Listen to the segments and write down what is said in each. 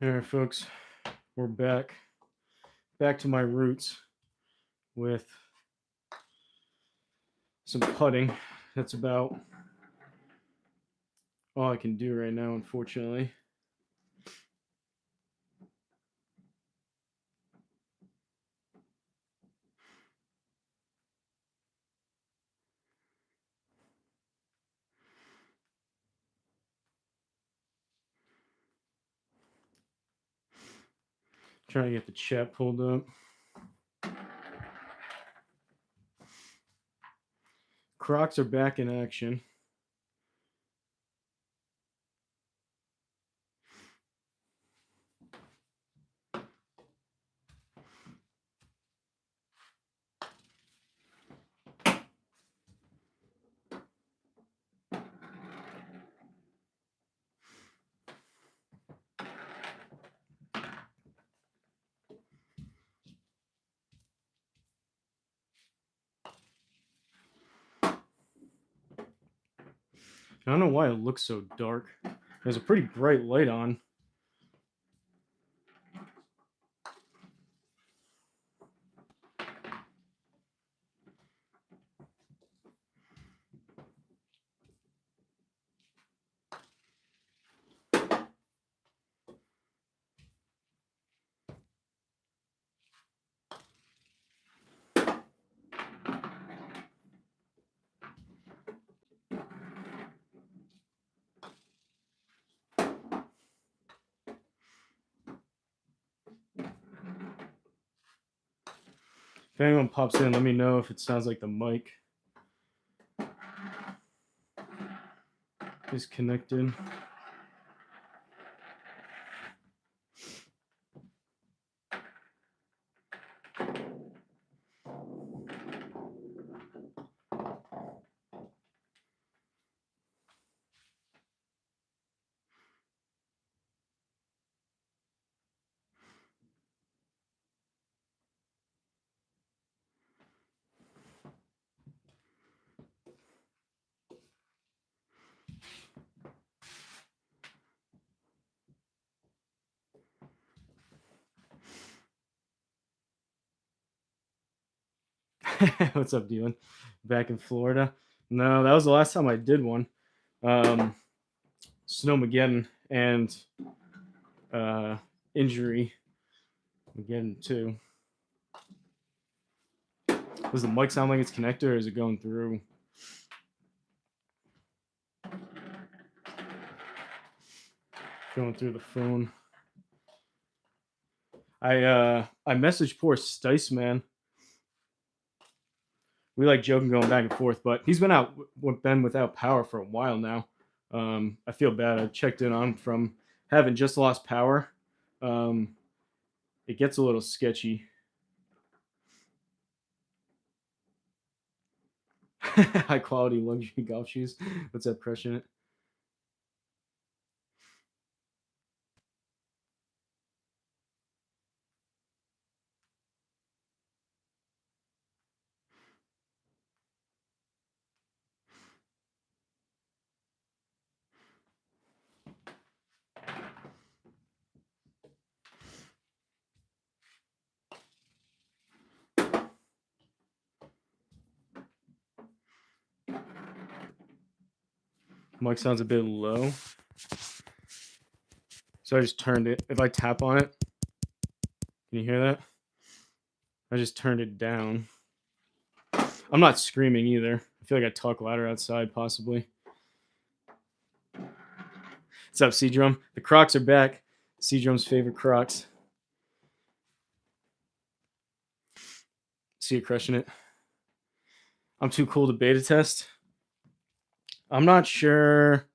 All right, folks, we're back to my roots with some putting. That's about all I can do right now, unfortunately. Trying to get the chat pulled up. Crocs are back in action. I don't know why it looks so dark. There's a pretty bright light on. If anyone pops in, let me know if it sounds like the mic is connected. What's up, Dylan? Back in Florida? No, that was the last time I did one. Snowmageddon and injury again too. Does the mic sound like it's connected, or is it going through? Going through the phone. I messaged poor Stice, man. We like joking going back and forth, but he's been without power for a while now. I feel bad. I checked in on him from having just lost power. It gets a little sketchy. High quality luxury golf shoes. What's that, crushing it? Mic sounds a bit low. So I just turned it. If I tap on it, can you hear that? I just turned it down. I'm not screaming either. I feel like I talk louder outside, possibly. What's up, C-Drum? The Crocs are back. C-Drum's favorite Crocs. See you crushing it. I'm too cool to beta test. I'm not sure.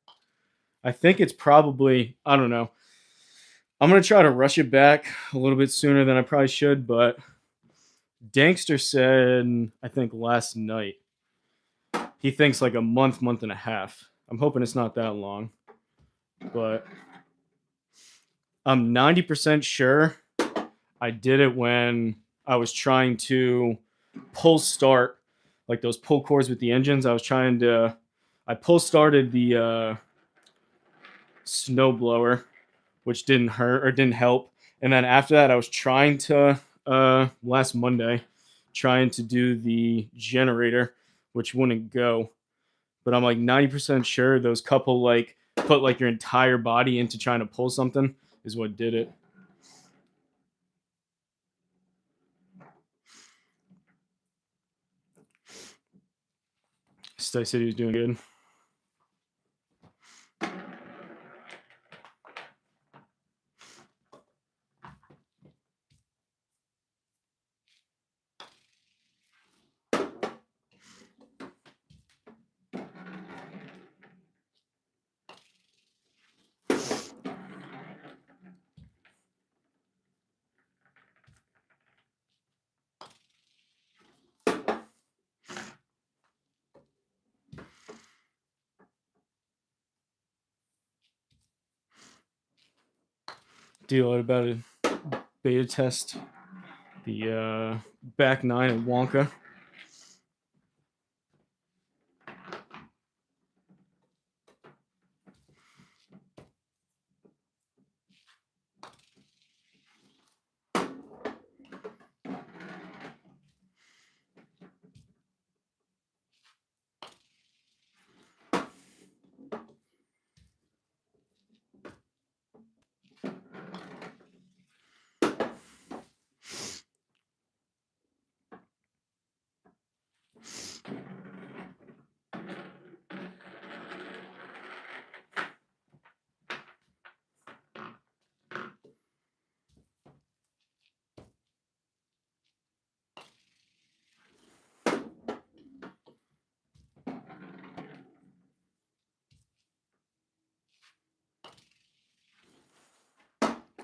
I think it's probably, I don't know. I'm going to try to rush it back a little bit sooner than I probably should, but Dankster said, I think last night, he thinks like a month and a half. I'm hoping it's not that long, but I'm 90% sure I did it when I was trying to pull start, like those pull cords with the engines. I pull started the snowblower, which didn't hurt or didn't help. And then after that, I was trying to last Monday, trying to do the generator, which wouldn't go. But I'm like 90% sure those couple like put like your entire body into trying to pull something is what did it. Stay City was doing good. Deal about a beta test. The back 9 at Wonka.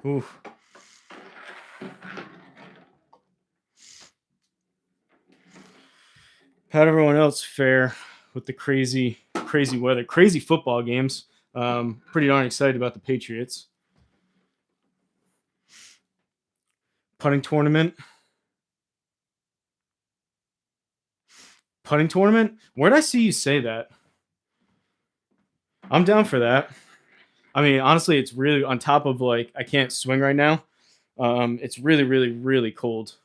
Oof. How'd everyone else fare with the crazy weather, crazy football games? Pretty darn excited about the Patriots. Putting tournament. Putting tournament? Where'd I see you say that? I'm down for that. I mean, honestly, it's really on top of like I can't swing right now. It's really, really, really cold.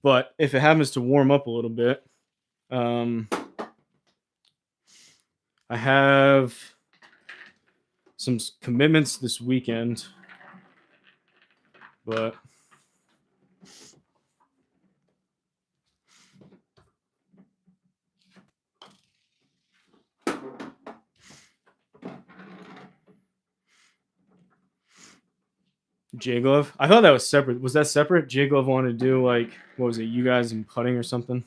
But if it happens to warm up a little bit, I have some commitments this weekend, but J Glove. I thought that was separate. Was that separate? J Glove wanted to do like what was it? You guys in putting or something?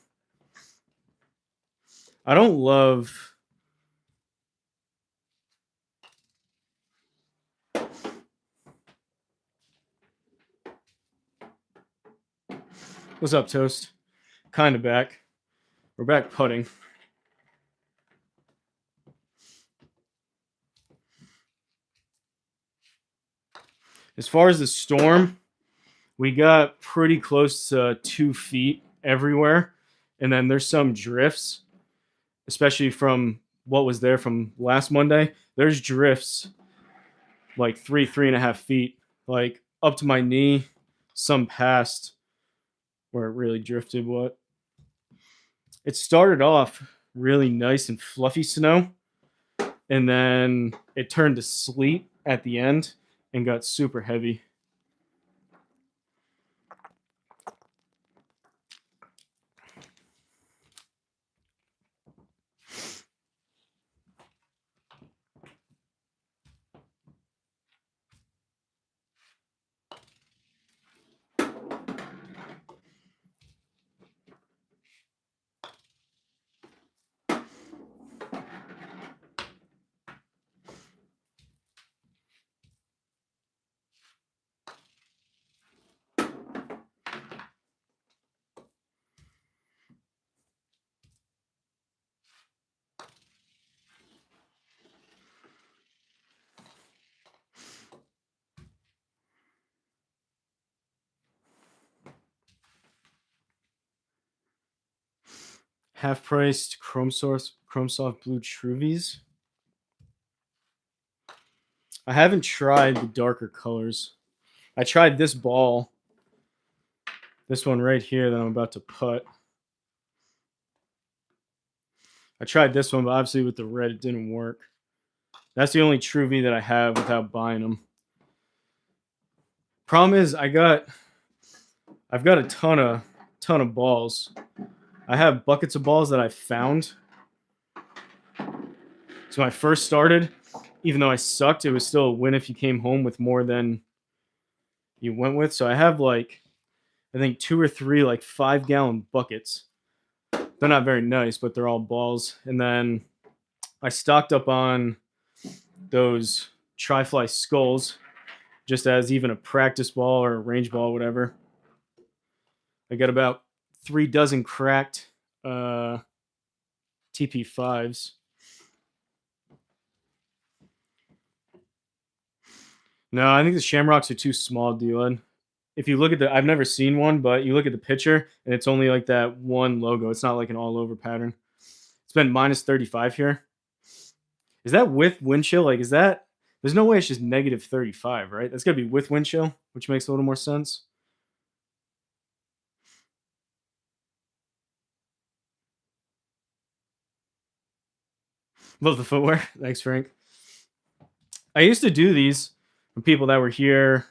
I don't love. What's up, Toast? Kind of back. We're back putting. As far as the storm, we got pretty close to 2 feet everywhere. And then there's some drifts, especially from what was there from last Monday. There's drifts like 3.5 feet, like up to my knee, some past where it really drifted. What? It started off really nice and fluffy snow, and then it turned to sleet at the end and got super heavy. Half-priced Chrome Soft Blue Truvies. I haven't tried the darker colors. I tried this ball, this one right here that I'm about to putt. I tried this one, but obviously with the red, it didn't work. That's the only True V that I have without buying them. Problem is, I've got a ton of balls. I have buckets of balls that I found. So when I first started, even though I sucked, it was still a win if you came home with more than you went with. So I have like, I think 2 or 3 like 5-gallon buckets. They're not very nice, but they're all balls. And then I stocked up on those tri-fly skulls just as even a practice ball or a range ball, whatever. I got about 3 dozen cracked TP5s. No, I think the Shamrocks are too small, D-Led. If you look at I've never seen one, but you look at the picture and it's only like that one logo. It's not like an all over pattern. It's been minus 35 here. Is that with wind chill? Like, is that, there's no way it's just negative 35, right? That's gotta be with wind chill, which makes a little more sense. Love the footwear. Thanks, Frank. I used to do these for people that were here.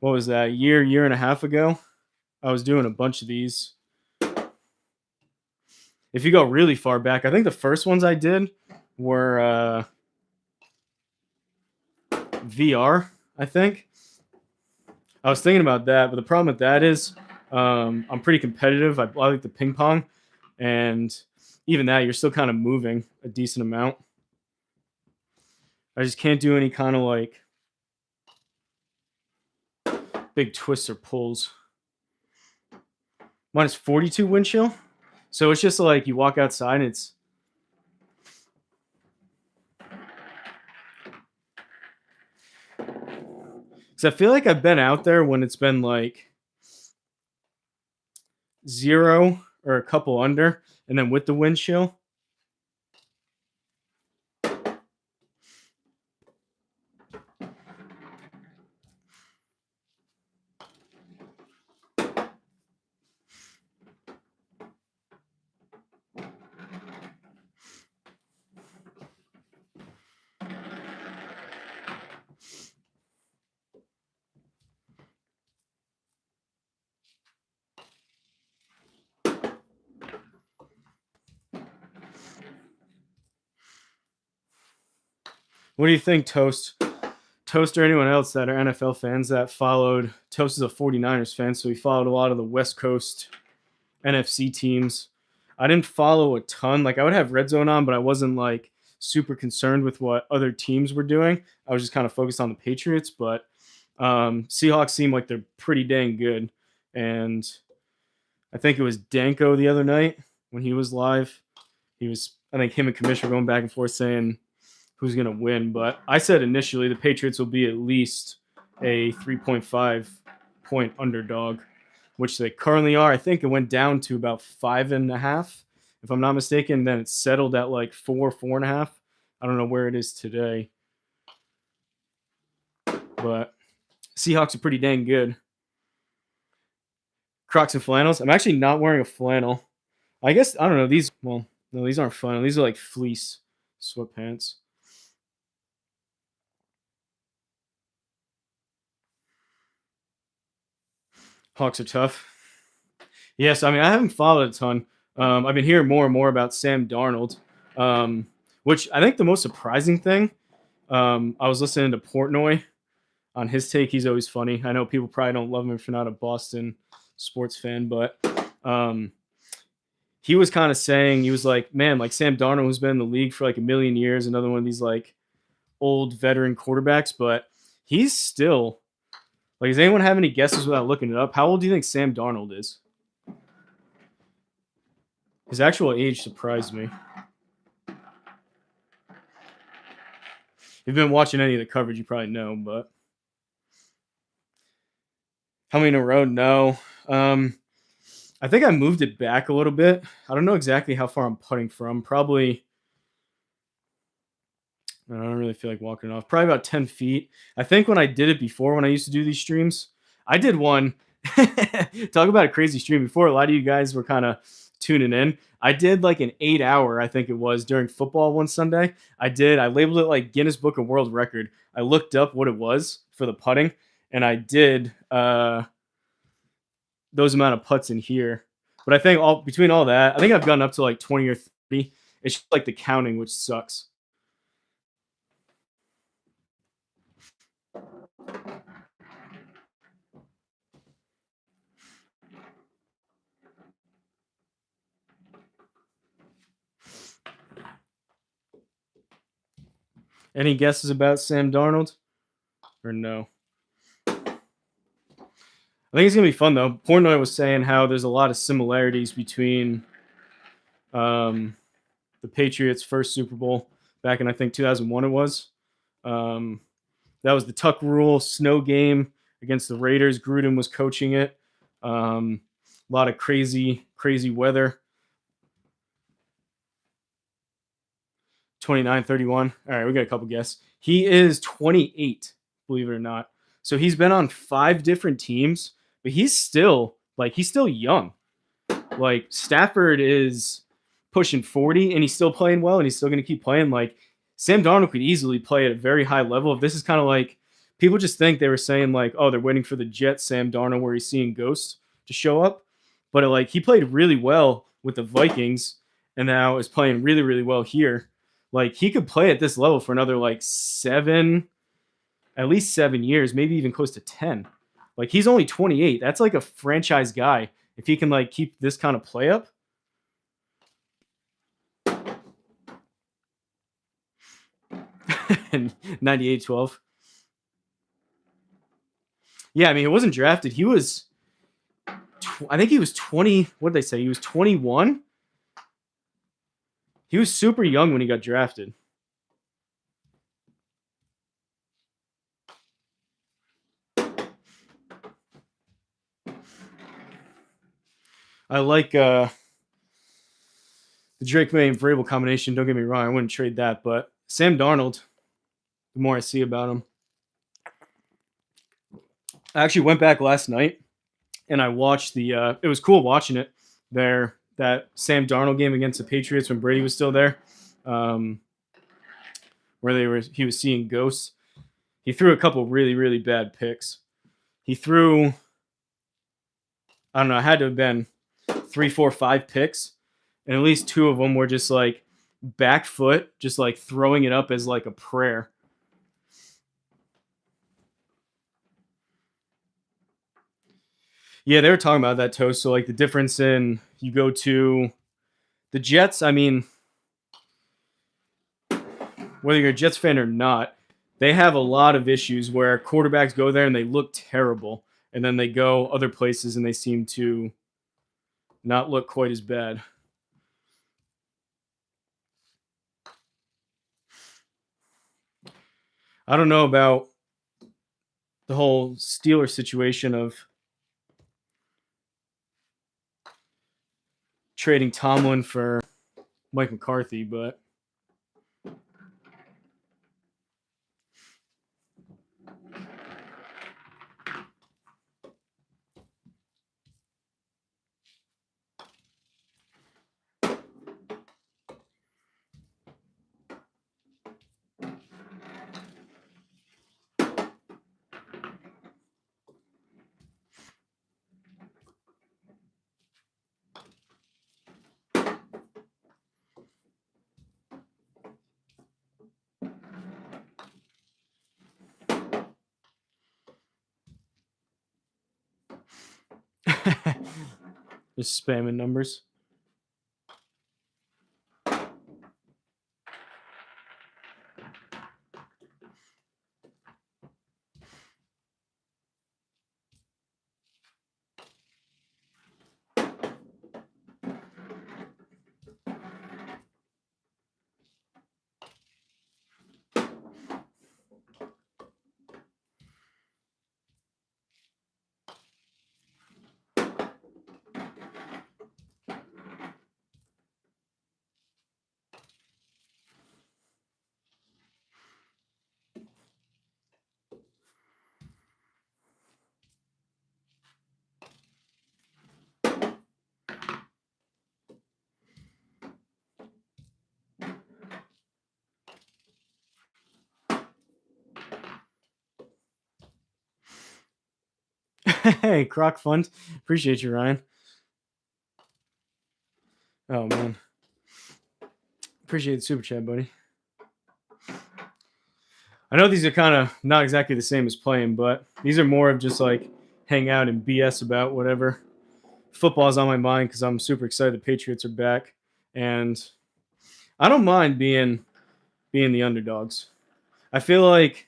What was that? Year and a half ago? I was doing a bunch of these. If you go really far back, I think the first ones I did were VR, I think. I was thinking about that, but the problem with that is I'm pretty competitive. I like the ping pong, and even that, you're still kind of moving a decent amount. I just can't do any kind of like big twists or pulls. Minus 42 wind chill. So it's just like you walk outside and it's because I feel like I've been out there when it's been like 0 or a couple under, and then with the wind chill. What do you think, Toast? Toast or anyone else that are NFL fans that followed. Toast is a 49ers fan, so he followed a lot of the West Coast NFC teams. I didn't follow a ton. Like, I would have Red Zone on, but I wasn't like super concerned with what other teams were doing. I was just kind of focused on the Patriots, but Seahawks seem like they're pretty dang good. And I think it was Danko the other night when he was live. I think him and Commish were going back and forth saying who's going to win. But I said initially the Patriots will be at least a 3.5 point underdog, which they currently are. I think it went down to about 5.5, if I'm not mistaken. Then it settled at like 4.5. I don't know where it is today. But Seahawks are pretty dang good. Crocs and flannels. I'm actually not wearing a flannel. I guess, I don't know. These aren't flannel. These are like fleece sweatpants. Hawks are tough. Yes, I mean, I haven't followed a ton. I've been hearing more and more about Sam Darnold, which I think the most surprising thing, I was listening to Portnoy on his take. He's always funny. I know people probably don't love him if you're not a Boston sports fan, but he was kind of saying, he was like, man, like Sam Darnold, who's been in the league for like a million years, another one of these like old veteran quarterbacks, but he's still like, does anyone have any guesses without looking it up? How old do you think Sam Darnold is? His actual age surprised me. If you've been watching any of the coverage, you probably know, but how many in a row? No. I think I moved it back a little bit. I don't know exactly how far I'm putting from. Probably I don't really feel like walking it off. Probably about 10 feet. I think when I did it before, when I used to do these streams, I did one. Talk about a crazy stream before. A lot of you guys were kind of tuning in. I did like an 8 hour, I think it was, during football one Sunday. I labeled it like Guinness Book of World Record. I looked up what it was for the putting, and I did those amount of putts in here. But I think between all that, I think I've gotten up to like 20 or 30. It's just like the counting, which sucks. Any guesses about Sam Darnold? Or no? I think it's going to be fun, though. Portnoy was saying how there's a lot of similarities between the Patriots' first Super Bowl back in, I think, 2001 it was. That was the Tuck Rule snow game against the Raiders. Gruden was coaching it. A lot of crazy, crazy weather. 29-31. All right, we got a couple guesses. He is 28, believe it or not. So he's been on 5 different teams, but he's still young. Like Stafford is pushing 40 and he's still playing well and he's still going to keep playing. Like Sam Darnold could easily play at a very high level. If this is kind of like people just think they were saying like, oh, they're waiting for the Jets Sam Darnold where he's seeing ghosts to show up. But like he played really well with the Vikings and now is playing really, really well here. Like he could play at this level for another like at least 7 years, maybe even close to 10. Like he's only 28. That's like a franchise guy. If he can like keep this kind of play up. And 98-12. Yeah, I mean, he wasn't drafted. He was, I think he was 20. What did they say? He was 21. He was super young when he got drafted. I like the Drake May and Vrabel combination. Don't get me wrong. I wouldn't trade that. But Sam Darnold, the more I see about him. I actually went back last night and I watched it was cool watching it there, that Sam Darnold game against the Patriots when Brady was still there, where he was seeing ghosts. He threw a couple really, really bad picks. He threw, I don't know, it had to have been 3, 4, 5 picks. And at least 2 of them were just like back foot, just like throwing it up as like a prayer. Yeah, they were talking about that, Toast. So like the difference in you go to the Jets, I mean, whether you're a Jets fan or not, they have a lot of issues where quarterbacks go there and they look terrible. And then they go other places and they seem to not look quite as bad. I don't know about the whole Steelers situation of trading Tomlin for Mike McCarthy, but just spamming numbers. Hey, Croc Fund. Appreciate you, Ryan. Oh, man. Appreciate the super chat, buddy. I know these are kind of not exactly the same as playing, but these are more of just like hang out and BS about whatever. Football's on my mind because I'm super excited the Patriots are back. And I don't mind being the underdogs. I feel like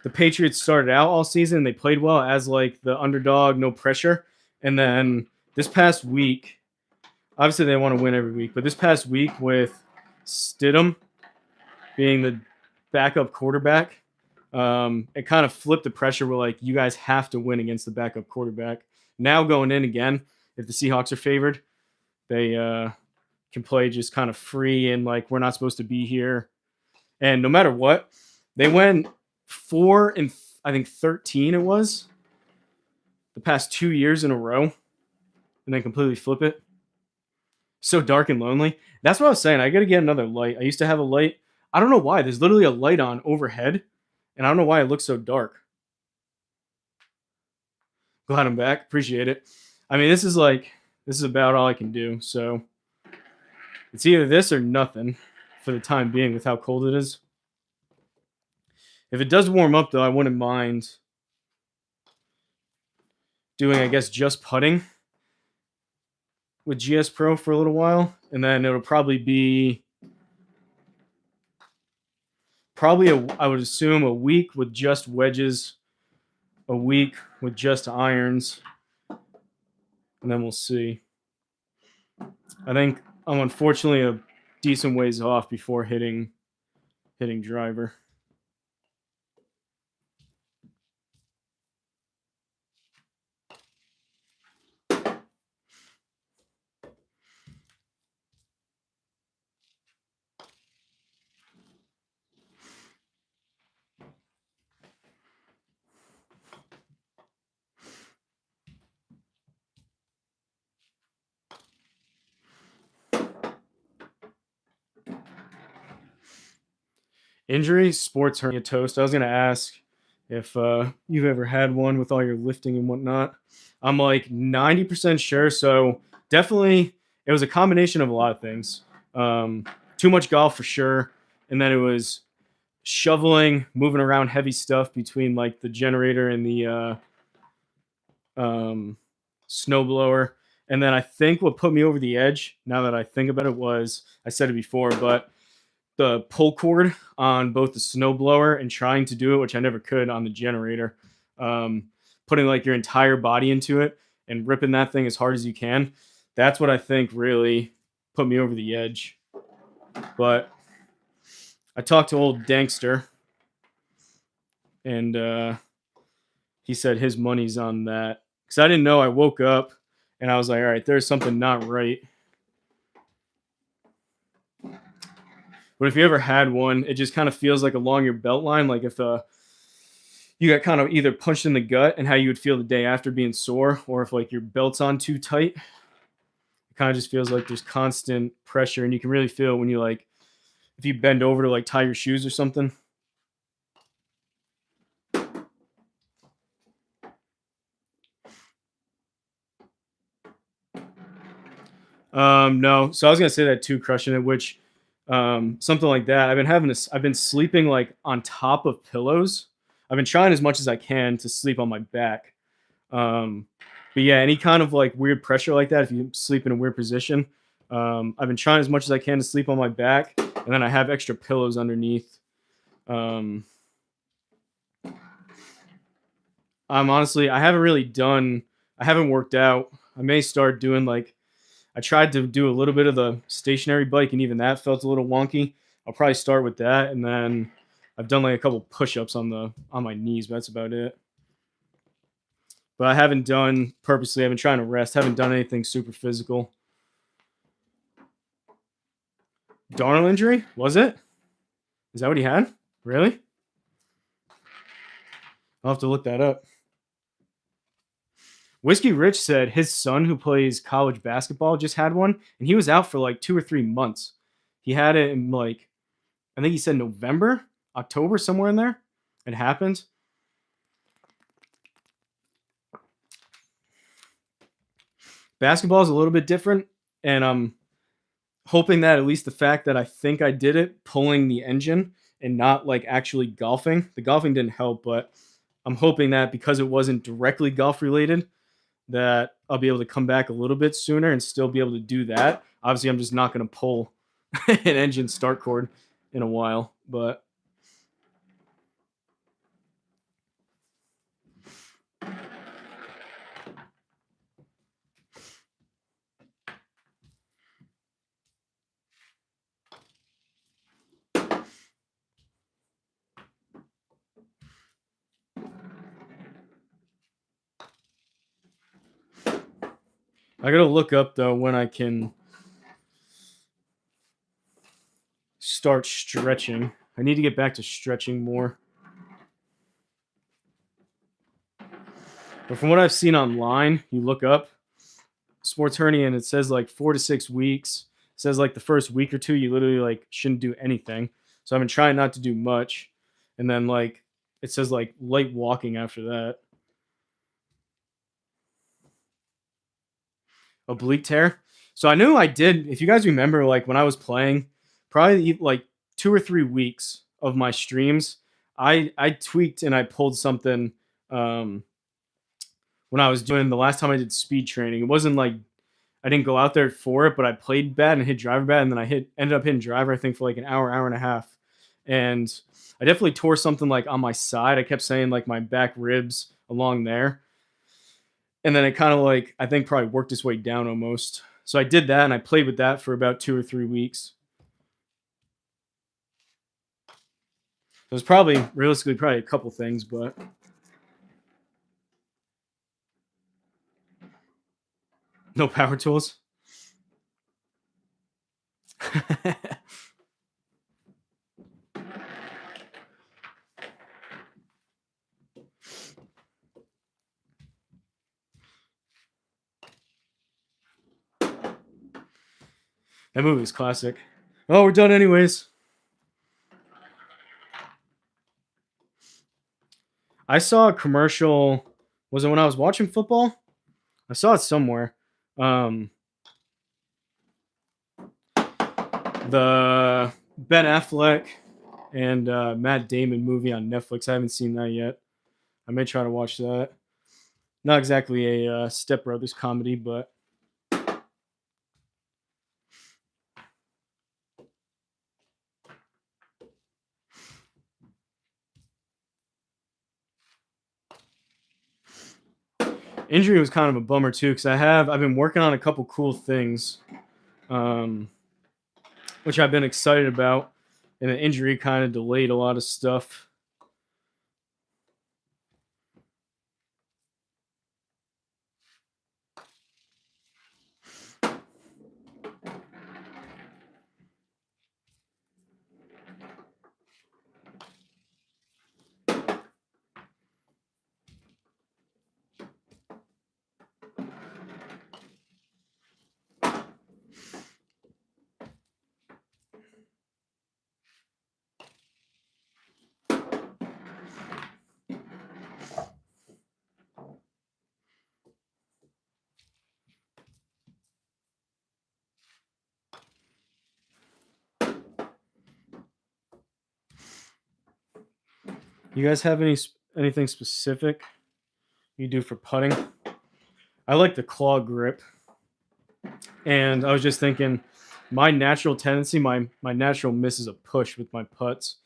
the Patriots started out all season, they played well as like the underdog, no pressure. And then this past week, obviously they want to win every week, but this past week with Stidham being the backup quarterback, it kind of flipped the pressure where like you guys have to win against the backup quarterback. Now going in again, if the Seahawks are favored, they can play just kind of free and like we're not supposed to be here. And no matter what, they went 4 and I think 13 it was the past 2 years in a row, and then completely flip it. So dark and lonely. That's what I was saying. I got to get another light. I used to have a light. I don't know why. There's literally a light on overhead, and I don't know why it looks so dark. Glad I'm back. Appreciate it. I mean, this is about all I can do. So it's either this or nothing for the time being with how cold it is. If it does warm up, though, I wouldn't mind doing, I guess, just putting with GSPro for a little while. And then it'll probably be I would assume a week with just wedges, a week with just irons, and then we'll see. I think I'm unfortunately a decent ways off before hitting driver. Injury, sports hernia toast. I was gonna ask if you've ever had one with all your lifting and whatnot. I'm like 90% sure. So definitely, it was a combination of a lot of things. Too much golf for sure, and then it was shoveling, moving around heavy stuff between like the generator and the snowblower. And then I think what put me over the edge, now that I think about it, was I said it before, but the pull cord on both the snowblower and trying to do it, which I never could on the generator. Putting like your entire body into it and ripping that thing as hard as you can. That's what I think really put me over the edge. But I talked to old Dankster, and he said his money's on that. Because I didn't know. I woke up and I was like, all right, there's something not right. But if you ever had one, it just kind of feels like along your belt line, like if you got kind of either punched in the gut and how you would feel the day after being sore, or if like your belt's on too tight. It kind of just feels like there's constant pressure, and you can really feel when you like if you bend over to like tie your shoes or something. No. So I was gonna say that too, crushing it, which something like that. I've been sleeping like on top of pillows. I've been trying as much as I can to sleep on my back. But yeah, any kind of like weird pressure like that, if you sleep in a weird position, I've been trying as much as I can to sleep on my back, and then I have extra pillows underneath. I'm honestly, I haven't worked out. I may start doing like, I tried to do a little bit of the stationary bike, and even that felt a little wonky. I'll probably start with that, and then I've done like a couple push-ups on my knees, but that's about it. But I haven't done purposely. I've been trying to rest. Haven't done anything super physical. Darnold injury? Was it? Is that what he had? Really? I'll have to look that up. Whiskey Rich said his son, who plays college basketball, just had one, and he was out for like 2 or 3 months. He had it in like, I think he said November, October, somewhere in there. It happened. Basketball is a little bit different, and I'm hoping that at least the fact that I think I did it pulling the engine and not like actually golfing. The golfing didn't help, but I'm hoping that because it wasn't directly golf related, that I'll be able to come back a little bit sooner and still be able to do that. Obviously, I'm just not going to pull an engine start cord in a while, but I got to look up though when I can start stretching. I need to get back to stretching more. But from what I've seen online, you look up sports hernia and it says like 4 to 6 weeks. It says like the first week or two you literally like shouldn't do anything. So I've been trying not to do much. And then like it says like light walking after that. Oblique tear. So I knew I did. If you guys remember, like when I was playing, probably like 2 or 3 weeks of my streams, I tweaked and I pulled something um, when I was doing the last time I did speed training. It wasn't like I didn't go out there for it, but I played bad and hit driver bad, and then I ended up hitting driver I think for like an hour, hour and a half, and I definitely tore something like on my side. I kept saying like my back ribs along there, and then it kind of like I think probably worked its way down almost. So I did that and I played with that for about 2 or 3 weeks. It was probably realistically probably a couple things, but no power tools. That movie is classic. Oh, we're done anyways. I saw a commercial. Was it when I was watching football? I saw it somewhere. Um, the Ben Affleck and Matt Damon movie on Netflix. I haven't seen that yet. I may try to watch that. Not exactly a Step Brothers comedy, but injury was kind of a bummer too because I've been working on a couple cool things, um, which I've been excited about, and the injury kind of delayed a lot of stuff. You guys have anything specific you do for putting? I like the claw grip, and I was just thinking, my natural tendency, my natural miss is a push with my putts.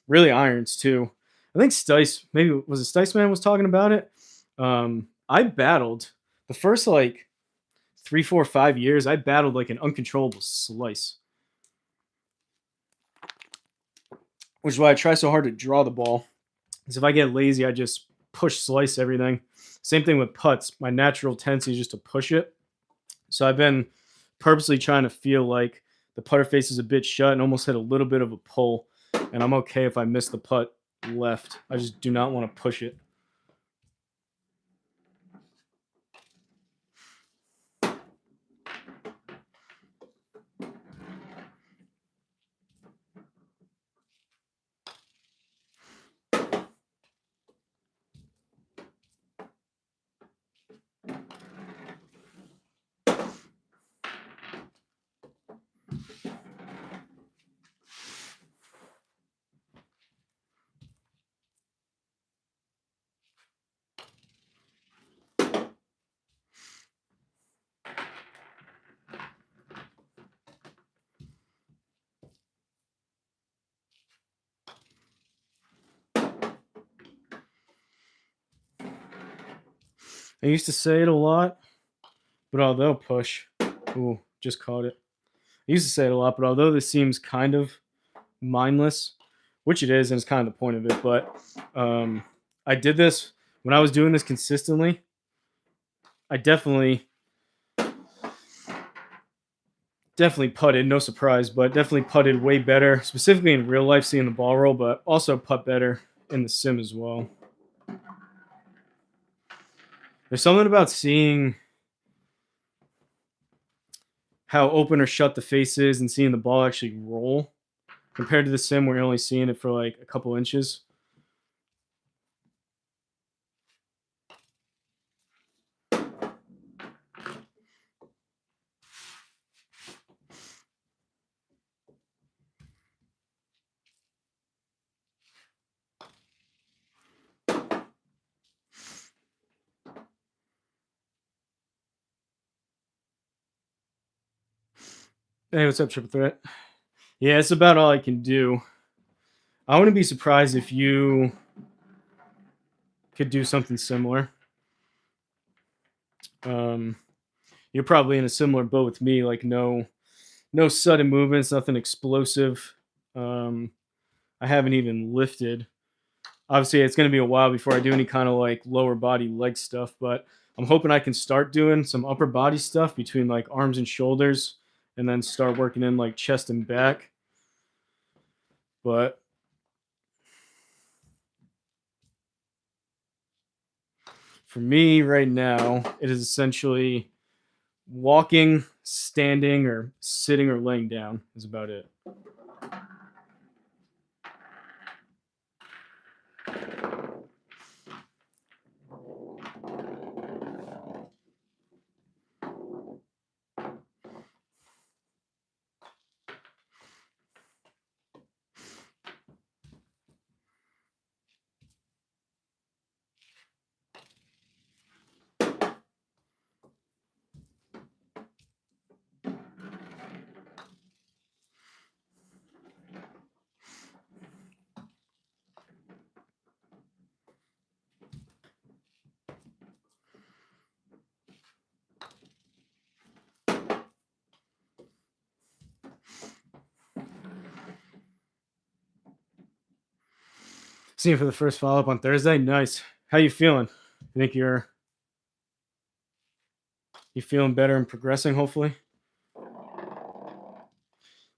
Really irons too. I think Stice, maybe was it Stice Man was talking about it. I battled the first like 3, 4, 5 years. I battled like an uncontrollable slice, which is why I try so hard to draw the ball. Because if I get lazy, I just push slice everything. Same thing with putts. My natural tendency is just to push it. So I've been purposely trying to feel like the putter face is a bit shut and almost hit a little bit of a pull. And I'm okay if I miss the putt left. I just do not want to push it. I used to say it a lot, but although push, ooh, just caught it. I used to say it a lot, but although this seems kind of mindless, which it is, and it's kind of the point of it, but I did this when I was doing this consistently. I definitely putted, no surprise, but definitely putted way better, specifically in real life, seeing the ball roll, but also putt better in the sim as well. There's something about seeing how open or shut the face is and seeing the ball actually roll compared to the sim where you're only seeing it for like a couple inches. Hey, what's up, Triple Threat? Yeah, it's about all I can do. I wouldn't be surprised if you could do something similar. Um, you're probably in a similar boat with me, like no sudden movements, nothing explosive. Um, I haven't even lifted. Obviously, it's going to be a while before I do any kind of like lower body leg stuff, but I'm hoping I can start doing some upper body stuff between like arms and shoulders and then start working in like chest and back. But for me right now, it is essentially walking, standing, or sitting or laying down is about it. See you for the first follow up on Thursday. Nice. How you feeling? I think you feeling better and progressing. Hopefully,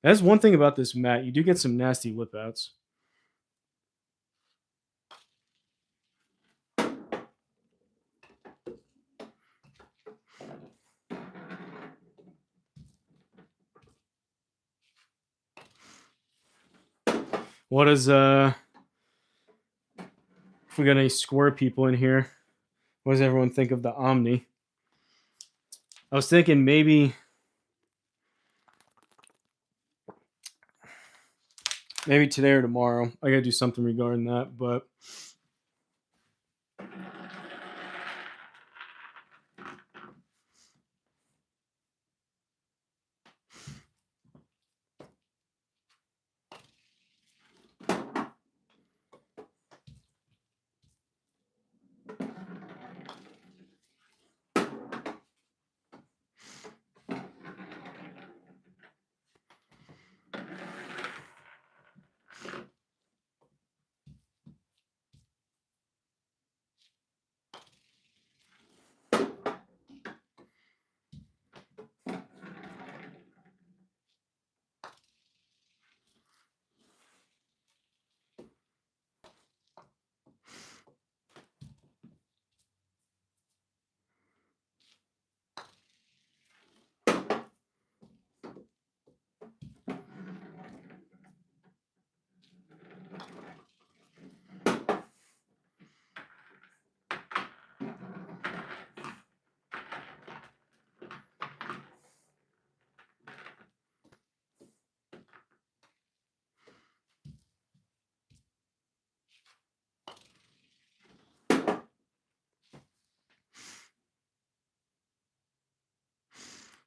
that's one thing about this mat. You do get some nasty lip outs. What is if we got any square people in here? What does everyone think of the Omni? I was thinking maybe today or tomorrow. I gotta do something regarding that, but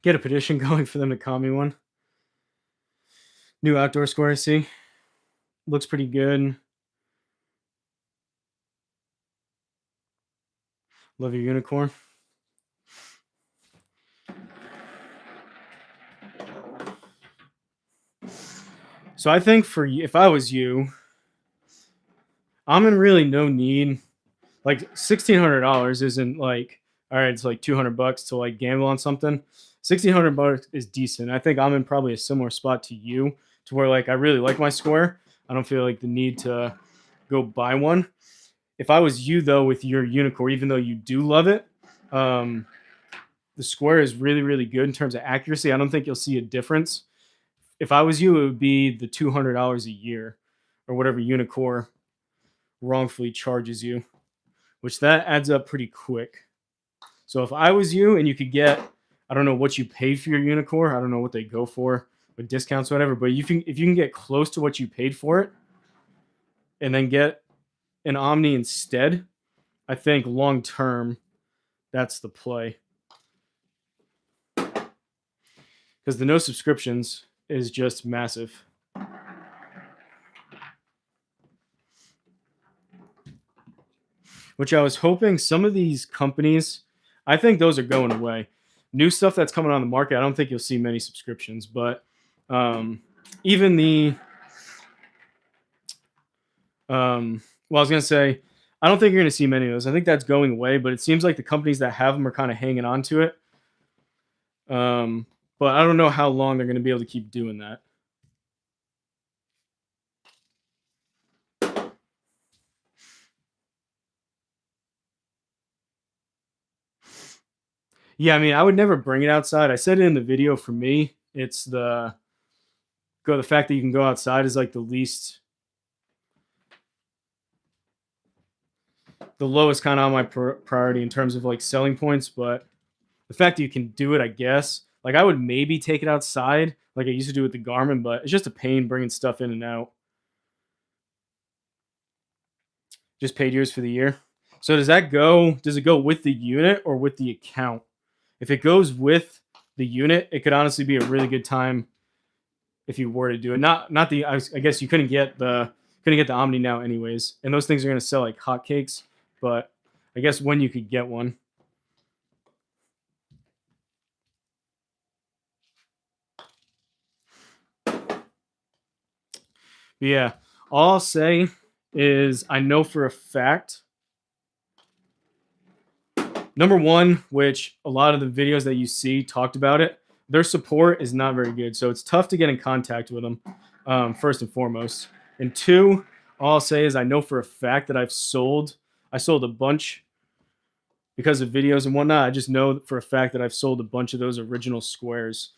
get a petition going for them to call me one. New outdoor score I see. Looks pretty good. Love your unicorn. So I think for if I was you, I'm in really no need. Like $1,600 isn't like, all right, it's like $200 to like gamble on something. $1,600 is decent. I think I'm in probably a similar spot to you, to where like I really like my square. I don't feel like the need to go buy one. If I was you though, with your unicorn, even though you do love it, the square is really, really good in terms of accuracy. I don't think you'll see a difference. If I was you, it would be the $200 a year or whatever Unicore wrongfully charges you, which that adds up pretty quick. So if I was you and you could get, I don't know what you paid for your Unicore, I don't know what they go for with discounts or whatever, but if you can get close to what you paid for it and then get an Omni instead, I think long term that's the play. Because the no subscriptions is just massive. Which I was hoping some of these companies, I think those are going away. New stuff that's coming on the market, I don't think you'll see many subscriptions, but even the, well, I was going to say, I don't think you're going to see many of those. I think that's going away, but it seems like the companies that have them are kind of hanging on to it. But I don't know how long they're going to be able to keep doing that. Yeah, I mean, I would never bring it outside. I said it in the video. For me, it's the fact that you can go outside is like the lowest kind of on my priority in terms of like selling points. But the fact that you can do it, I guess, like I would maybe take it outside like I used to do with the Garmin, but it's just a pain bringing stuff in and out. Just paid yours for the year. So does it go with the unit or with the account? If it goes with the unit, it could honestly be a really good time if you were to do it. Not the, I guess you couldn't get the Omni now anyways, and those things are going to sell like hotcakes. But I guess when you could get one. But yeah, all I'll say is I know for a fact, number one, which a lot of the videos that you see talked about it, their support is not very good. So it's tough to get in contact with them, first and foremost. And two, all I'll say is I know for a fact that I sold a bunch because of videos and whatnot. I just know for a fact that I've sold a bunch of those original squares.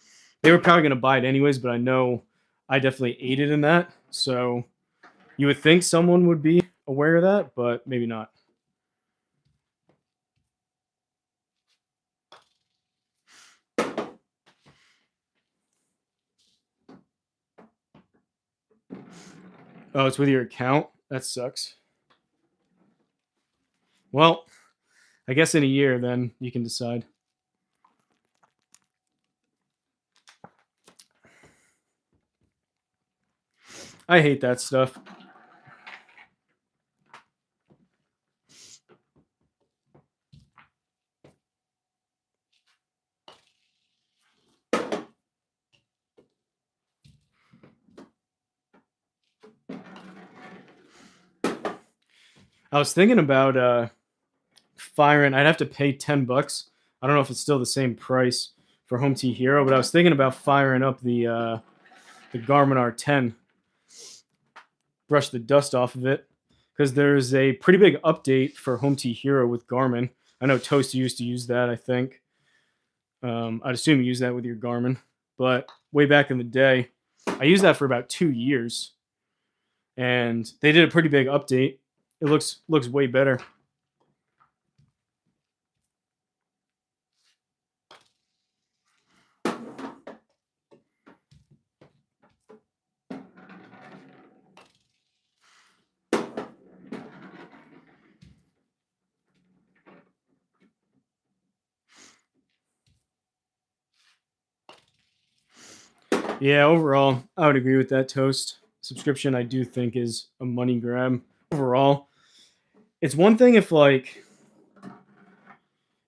They were probably going to buy it anyways, but I know I definitely aided in that. So you would think someone would be aware of that, but maybe not. Oh, it's with your account? That sucks. Well, I guess in a year then you can decide. I hate that stuff. I was thinking about firing. I'd have to pay $10. I don't know if it's still the same price for Home T Hero, but I was thinking about firing up the Garmin R10, brush the dust off of it, because there's a pretty big update for Home T Hero with Garmin. I know Toast used to use that, I think. I'd assume you use that with your Garmin, but way back in the day, I used that for about 2 years, and they did a pretty big update. It looks way better. Yeah, overall, I would agree with that, Toast. Subscription, I do think, is a money grab. Overall, it's one thing if, like,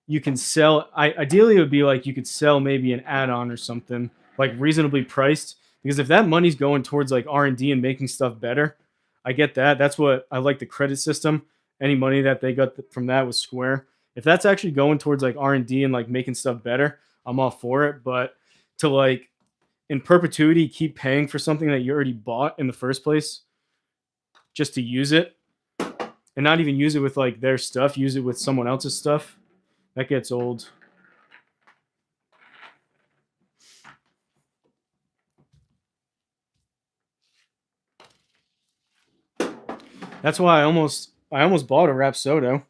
you can sell. Ideally, it would be like you could sell maybe an add-on or something like reasonably priced. Because if that money's going towards like R&D and making stuff better, I get that. That's what I like, the credit system. Any money that they got from that was Square. If that's actually going towards like R&D and like making stuff better, I'm all for it. But to like in perpetuity keep paying for something that you already bought in the first place just to use it and not even use it with like their stuff, use it with someone else's stuff, that gets old. That's why I almost bought a Rapsodo.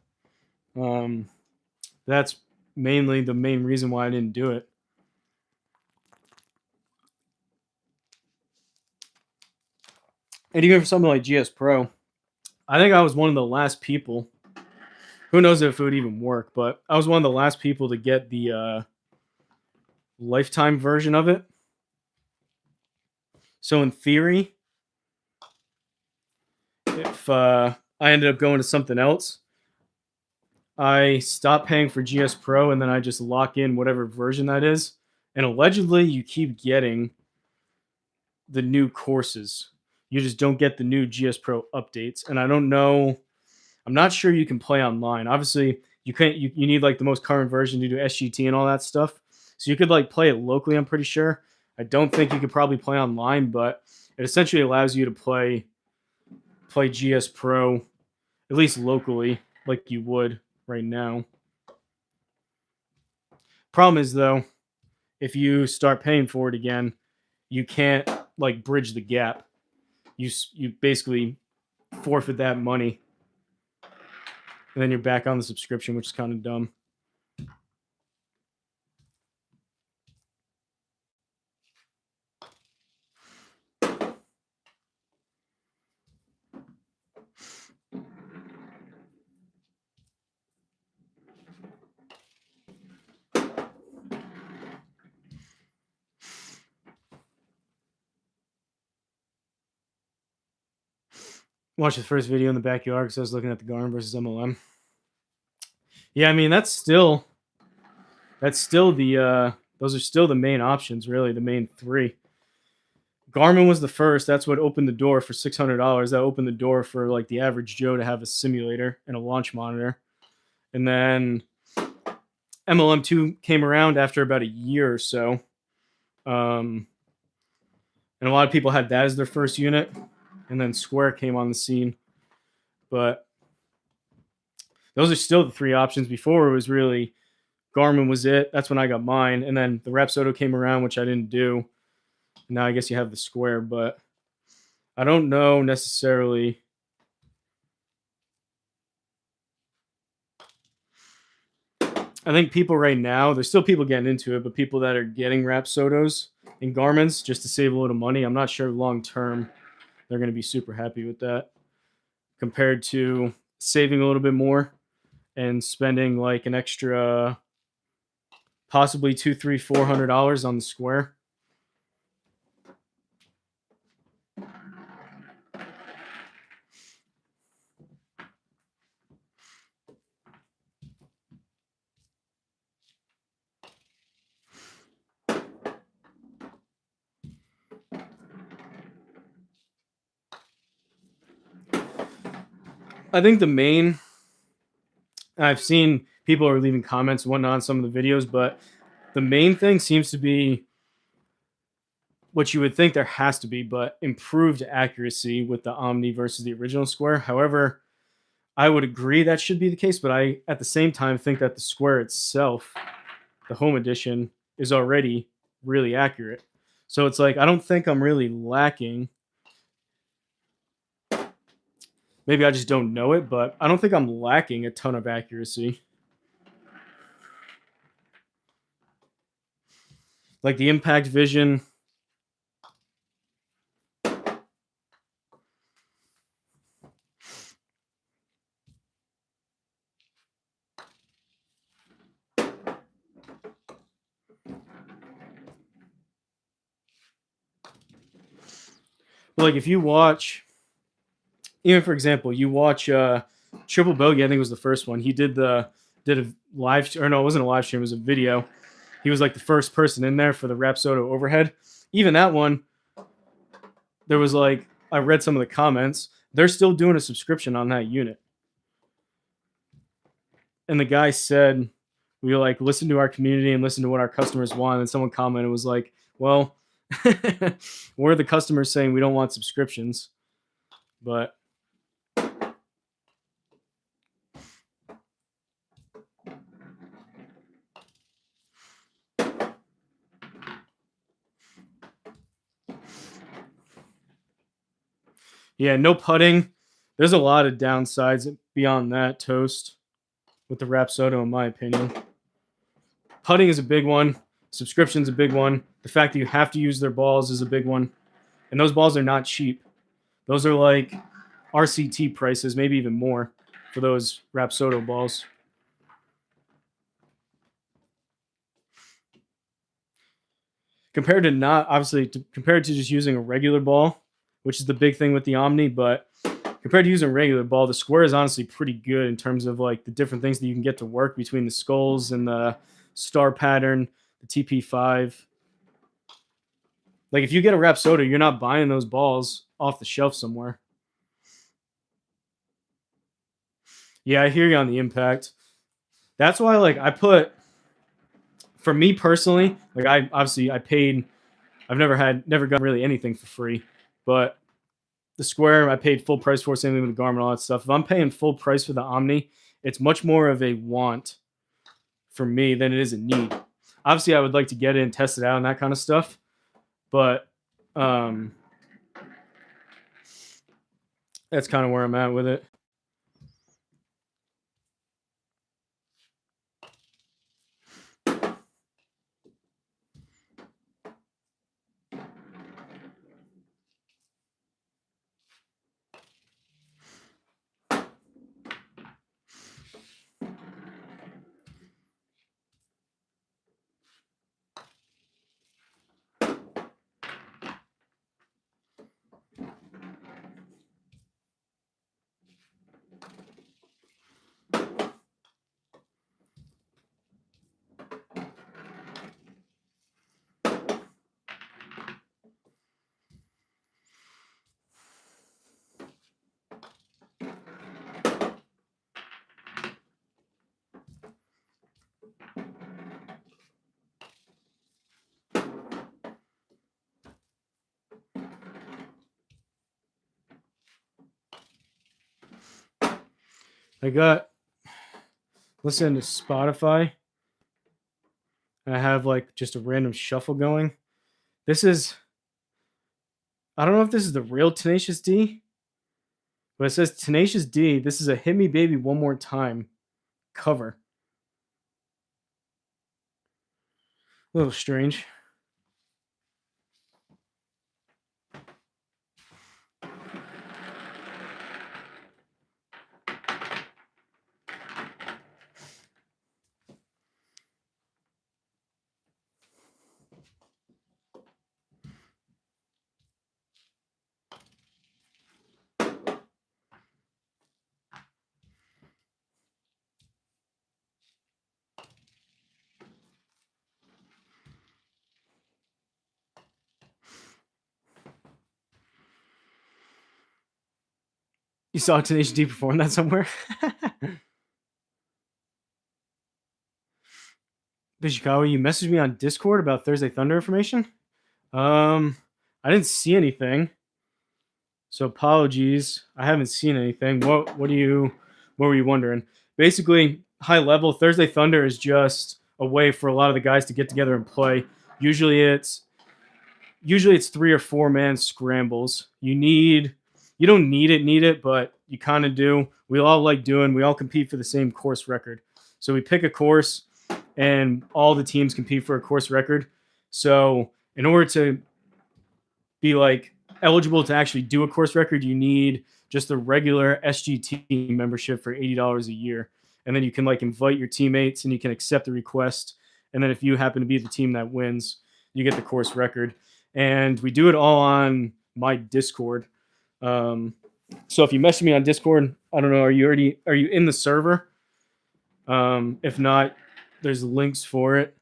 That's mainly the main reason why I didn't do it. And even for something like GSPro, I think I was one of the last people. Who knows if it would even work, but I was one of the last people to get the lifetime version of it. So in theory, if I ended up going to something else, I stop paying for GSPro and then I just lock in whatever version that is. And allegedly, you keep getting the new courses. You just don't get the new GSPro updates. And I don't know. I'm not sure you can play online. Obviously, you can't. You need like the most current version to do SGT and all that stuff. So you could like play it locally. I'm pretty sure. I don't think you could probably play online, but it essentially allows you to play GSPro at least locally, like you would right now. Problem is though, if you start paying for it again, you can't like bridge the gap. You basically forfeit that money, and then you're back on the subscription, which is kind of dumb. Watched the first video in the backyard because I was looking at the Garmin versus MLM. Yeah, I mean that's still the those are still the main options, really, the main three. Garmin was the first. That's what opened the door for $600. That opened the door for like the average Joe to have a simulator and a launch monitor. And then MLM2 came around after about a year or so. And a lot of people had that as their first unit. And then Square came on the scene. But those are still the three options. Before it was really Garmin was it. That's when I got mine. And then the Rapsodo came around, which I didn't do. Now I guess you have the Square, but I don't know necessarily. I think people right now, there's still people getting into it, but people that are getting Rapsodos and Garmins just to save a little money, I'm not sure long term they're going to be super happy with that compared to saving a little bit more and spending like an extra possibly $200, $300, $400 on the Square. I think the main, I've seen people are leaving comments and whatnot on some of the videos, but the main thing seems to be what you would think there has to be, but improved accuracy with the Omni versus the original Square. However, I would agree that should be the case, but I, at the same time, think that the Square itself, the Home Edition, is already really accurate. So it's like, I don't think I'm really lacking. Maybe I just don't know it, but I don't think I'm lacking a ton of accuracy. Like the impact vision. Like if you watch, even for example, you watch Triple Bogey, I think was the first one. He did the did a live, or no, it wasn't a live stream, it was a video. He was like the first person in there for the Rapsodo overhead. Even that one, there was like, I read some of the comments. They're still doing a subscription on that unit. And the guy said, we like listen to our community and listen to what our customers want. And someone commented, was like, well, we're the customers saying we don't want subscriptions. But yeah, no putting. There's a lot of downsides beyond that, Toast, with the Rapsodo, in my opinion. Putting is a big one. Subscription's a big one. The fact that you have to use their balls is a big one. And those balls are not cheap. Those are like RCT prices, maybe even more for those Rapsodo balls. Compared to not, obviously, compared to just using a regular ball, which is the big thing with the Omni, but compared to using a regular ball, the square is honestly pretty good in terms of like the different things that you can get to work between the skulls and the star pattern, the TP5. Like if you get a Rapsodo, you're not buying those balls off the shelf somewhere. Yeah, I hear you on the impact. That's why, like, I put, for me personally, like I paid, I've never gotten really anything for free, but the square I paid full price for, same thing with the Garmin, all that stuff. If I'm paying full price for the Omni, it's much more of a want for me than it is a need. Obviously, I would like to get it and test it out and that kind of stuff, but that's kind of where I'm at with it. I got listen to Spotify, and I have like just a random shuffle going. This is, I don't know if this is the real Tenacious D, but it says Tenacious D. This is a Hit Me Baby One More Time cover. A little strange. You saw Tenacious D perform that somewhere? Bishikawa, you messaged me on Discord about Thursday Thunder information? I didn't see anything. So apologies. I haven't seen anything. What were you wondering? Basically, high level, Thursday Thunder is just a way for a lot of the guys to get together and play. Usually it's 3 or 4 man scrambles. You don't need it, but you kind of do. We all compete for the same course record. So we pick a course and all the teams compete for a course record. So in order to be like eligible to actually do a course record, you need just the regular SGT membership for $80 a year. And then you can like invite your teammates and you can accept the request. And then if you happen to be the team that wins, you get the course record. And we do it all on my Discord. So if you message me on Discord, I don't know, are you in the server? If not, there's links for it.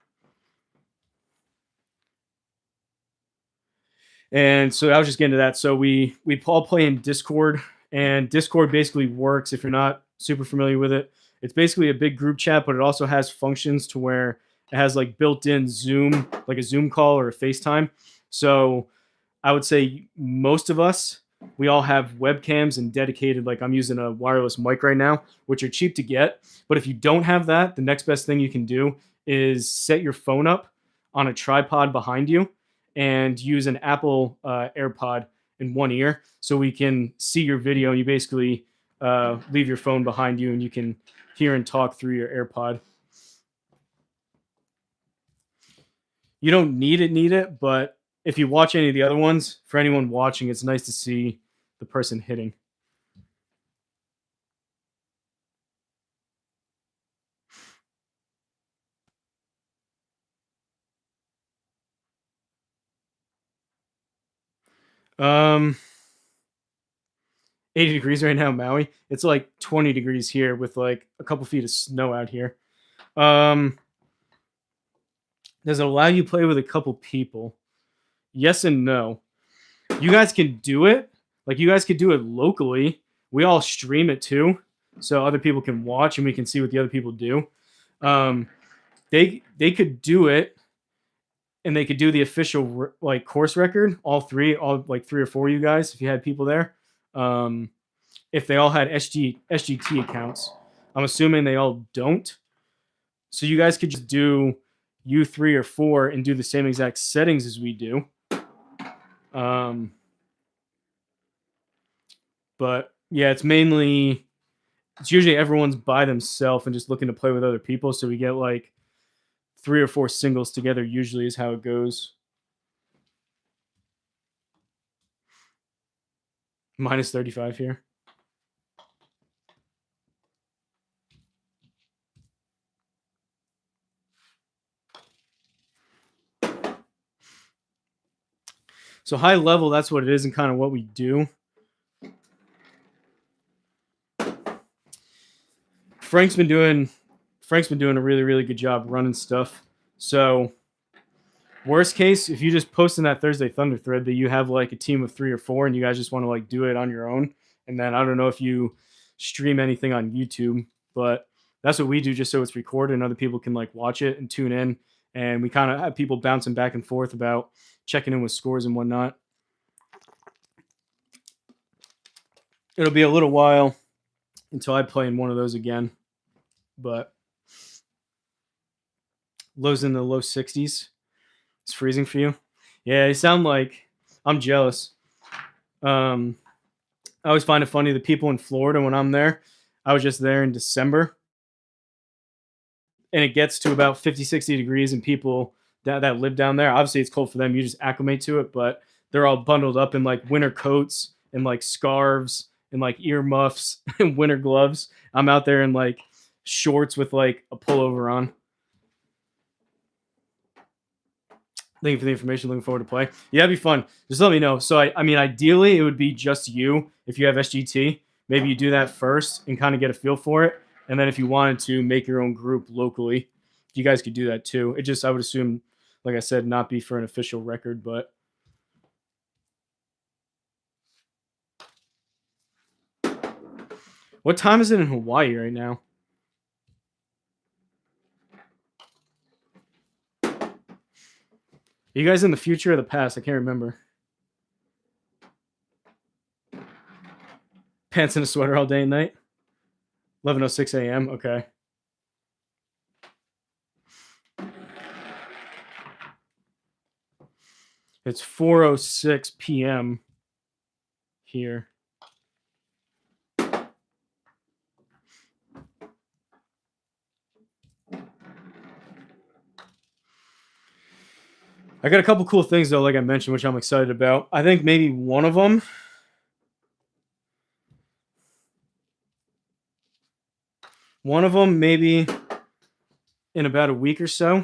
And so I was just getting to that. So we all play in Discord, and Discord basically works if you're not super familiar with it. It's basically a big group chat, but it also has functions to where it has like built-in Zoom, like a Zoom call or a FaceTime. So I would say most of us, we all have webcams and dedicated, like I'm using a wireless mic right now, which are cheap to get. But if you don't have that, the next best thing you can do is set your phone up on a tripod behind you and use an Apple AirPod in one ear so we can see your video. And you basically leave your phone behind you and you can hear and talk through your AirPod. You don't need it, but if you watch any of the other ones, for anyone watching, it's nice to see the person hitting. Um, 80 degrees right now, Maui. It's like 20 degrees here with like a couple feet of snow out here. Does it allow you to play with a couple people? Yes and no. You guys can do it. Like you guys could do it locally. We all stream it too, so other people can watch and we can see what the other people do. They could do it, and they could do the official like course record. All like 3 or 4 of you guys, if you had people there. If they all had SGT accounts, I'm assuming they all don't. So you guys could just do you 3 or 4 and do the same exact settings as we do. But yeah, it's usually everyone's by themselves and just looking to play with other people. So we get like 3 or 4 singles together usually is how it goes. Minus 35 here. So high level, that's what it is and kind of what we do. Frank's been doing a really, really good job running stuff. So worst case, if you just post in that Thursday Thunder thread that you have like a team of 3 or 4 and you guys just want to like do it on your own, and then I don't know if you stream anything on YouTube, but that's what we do just so it's recorded and other people can like watch it and tune in, and we kind of have people bouncing back and forth about checking in with scores and whatnot. It'll be a little while until I play in one of those again, but lows in the low 60s. It's freezing for you. Yeah, you sound like I'm jealous. I always find it funny, the people in Florida when I'm there. I was just there in December, and it gets to about 50, 60 degrees, and people that live down there, obviously it's cold for them. You just acclimate to it, but they're all bundled up in like winter coats and like scarves and like ear muffs and winter gloves. I'm out there in like shorts with like a pullover on. Thank you for the information. Looking forward to play. Yeah, it'd be fun. Just let me know. So I mean, ideally it would be just you if you have SGT. Maybe you do that first and kind of get a feel for it, and then if you wanted to make your own group locally, you guys could do that too. It just, I would assume, like I said, not be for an official record, but what time is it in Hawaii right now? Are you guys in the future or the past? I can't remember. Pants and a sweater all day and night? 11:06 a.m. Okay. It's 4:06 p.m. here. I got a couple cool things though, like I mentioned, which I'm excited about. I think maybe one of them maybe in about a week or so,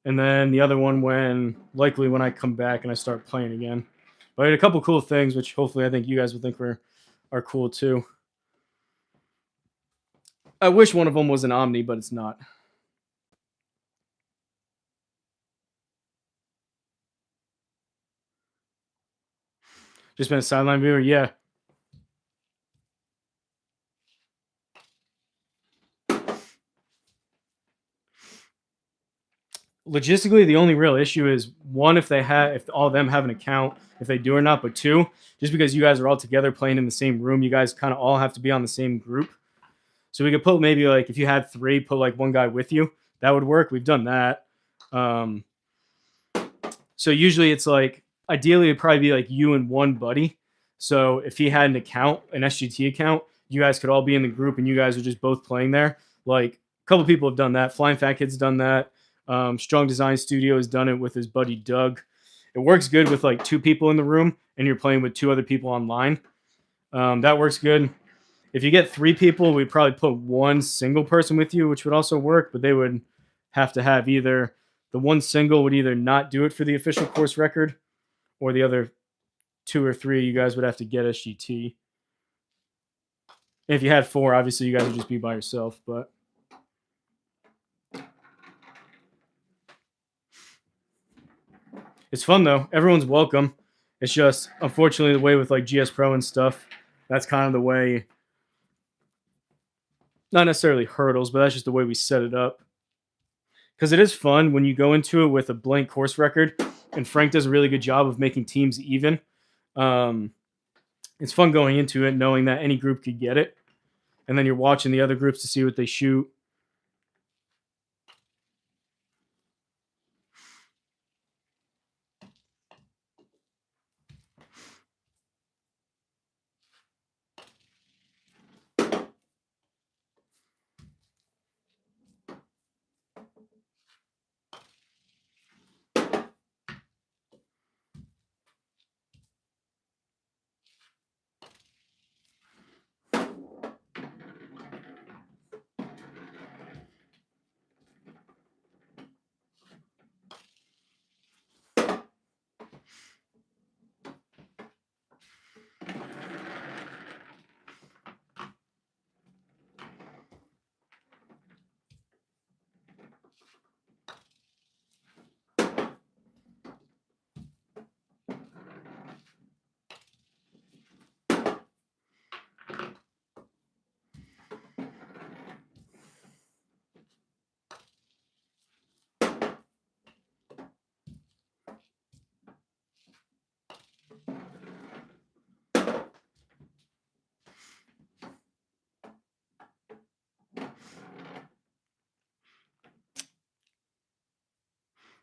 and then the other one likely when I come back and I start playing again. But I had a couple cool things, which hopefully I think you guys will think are cool too. I wish one of them was an Omni, but it's not. Just been a sideline viewer, yeah. Logistically, the only real issue is one, if all of them have an account, if they do or not, but two, just because you guys are all together playing in the same room, you guys kind of all have to be on the same group. So we could put maybe like if you had three, put like one guy with you. That would work. We've done that. So usually it's like ideally it'd probably be like you and one buddy. So if he had an account, an SGT account, you guys could all be in the group and you guys are just both playing there. Like a couple people have done that. Flying Fat Kid's done that. Strong Design Studio has done it with his buddy Doug. It works good with like two people in the room and you're playing with two other people online. That works good. If you get three people, we'd probably put one single person with you, which would also work, but they would have to have either the one single would either not do it for the official course record, or the other two or three you guys would have to get SGT. If you had four, obviously you guys would just be by yourself, but it's fun though. Everyone's welcome. It's just unfortunately the way with like GSPro and stuff, that's kind of the way. Not necessarily hurdles, but that's just the way we set it up. Because it is fun when you go into it with a blank course record, and Frank does a really good job of making teams even. It's fun going into it knowing that any group could get it, and then you're watching the other groups to see what they shoot.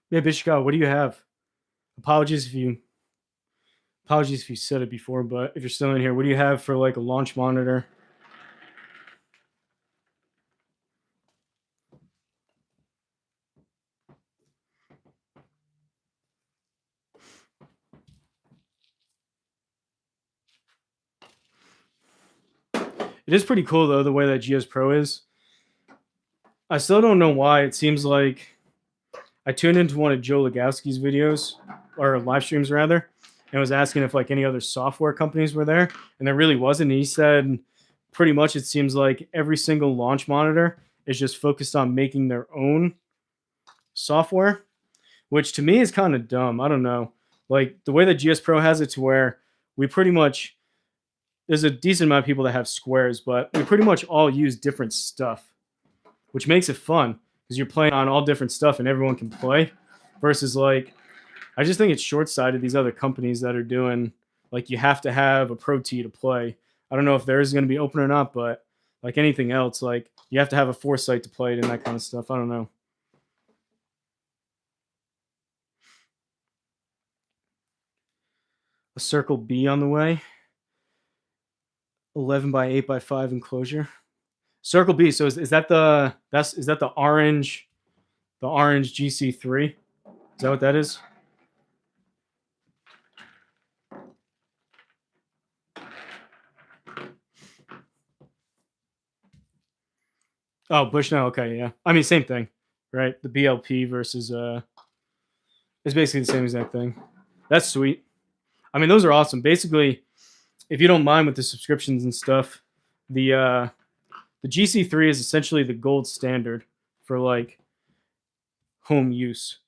Yeah, Bishka, what do you have? Apologies if you said it before, but if you're still in here, what do you have for like a launch monitor? It is pretty cool though the way that GSPro is. I still don't know why. It seems like I tuned into one of Joe Legowski's videos, or live streams rather, and was asking if like any other software companies were there, and there really wasn't. And he said pretty much it seems like every single launch monitor is just focused on making their own software, which to me is kind of dumb. I don't know. Like the way that GSPro has it to where we pretty much, there's a decent amount of people that have squares, but we pretty much all use different stuff, which makes it fun because you're playing on all different stuff and everyone can play. Versus like, I just think it's short-sighted, these other companies that are doing like you have to have a Pro T to play. I don't know if theirs is going to be open or not, but like anything else, like you have to have a foresight to play it and that kind of stuff. I don't know. A Circle B on the way. 11 by 8 by 5 enclosure. Circle B. So is that the orange GC3? Is that what that is? Oh, Bushnell. Okay, yeah. I mean, same thing, right? The BLP versus it's basically the same exact thing. That's sweet. I mean, those are awesome. Basically, if you don't mind with the subscriptions and stuff, the The GC3 is essentially the gold standard for like home use.